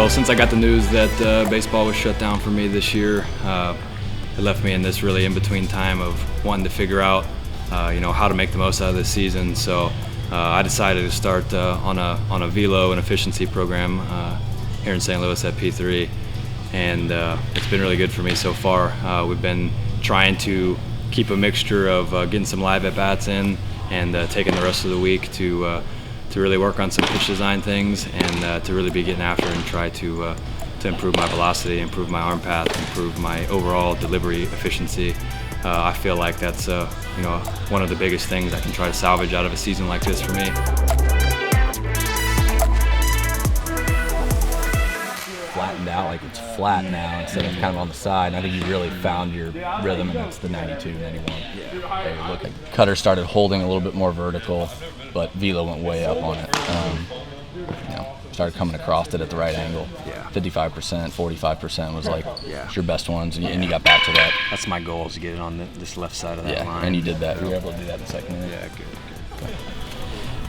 Well, since I got the news that baseball was shut down for me this year, it left me in this really in-between time of wanting to figure out, how to make the most out of this season. So I decided to start on a velo and efficiency program here in St. Louis at P3, and it's been really good for me so far. We've been trying to keep a mixture of getting some live at-bats in and taking the rest of the week to really work on some pitch design things and to really be getting after and try to improve my velocity, improve my arm path, improve my overall delivery efficiency. I feel like that's one of the biggest things I can try to salvage out of a season like this for me. Flattened out, like it's flat now instead of kind of on the side. And I think you really found your rhythm, and that's the 92, 91. Yeah. Look, cutter started holding a little bit more vertical, but velo went way up on it. Started coming across it at the right angle. Yeah. 55%, 45% was like your best ones, and you got back to that. That's my goal, is to get it on this left side of that line. And you did that. You were able to do that in the second inning. Yeah, good.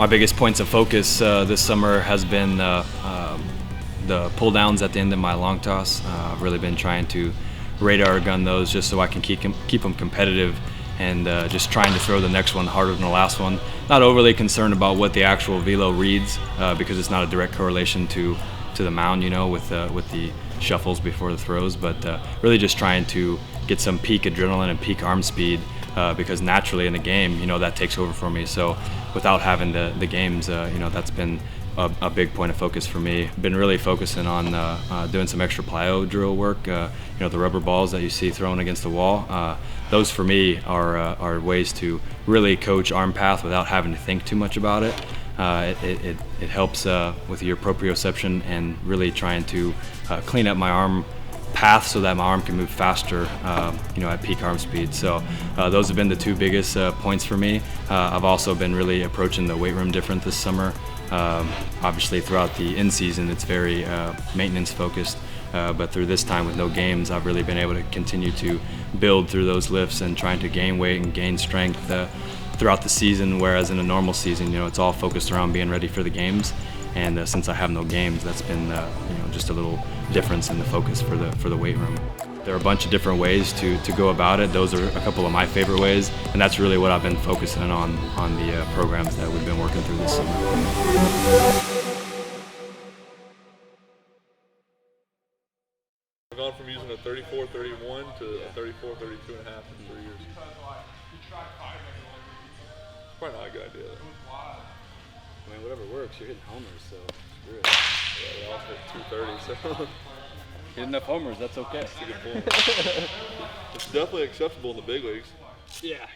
My biggest points of focus this summer has been the pull downs at the end of my long toss. I've really been trying to radar gun those just so I can keep them competitive, and just trying to throw the next one harder than the last one. Not overly concerned about what the actual velo reads because it's not a direct correlation to the mound, with the shuffles before the throws, but really just trying to get some peak adrenaline and peak arm speed because naturally in the game, that takes over for me. So without having the games, that's been a big point of focus for me. Been really focusing on doing some extra plyo drill work. The rubber balls that you see thrown against the wall. Those for me are ways to really coach arm path without having to think too much about it. It helps with your proprioception and really trying to clean up my arm path so that my arm can move faster, at peak arm speed. So those have been the two biggest points for me. I've also been really approaching the weight room different this summer. Obviously throughout the in-season it's very maintenance focused, but through this time with no games, I've really been able to continue to build through those lifts and trying to gain weight and gain strength throughout the season, whereas in a normal season, it's all focused around being ready for the games. And since I have no games, that's been just a little difference in the focus for the weight room. There are a bunch of different ways to go about it. Those are a couple of my favorite ways, and that's really what I've been focusing on the programs that we've been working through this summer. I've gone from using a 34-31 to a 34-32.5 in 3 years. Probably not a good idea though. I mean, whatever works. You're hitting homers, so screw it. Yeah, they all hit 230, so. Hit enough homers, that's okay. That's a good point. It's definitely acceptable in the big leagues. Yeah.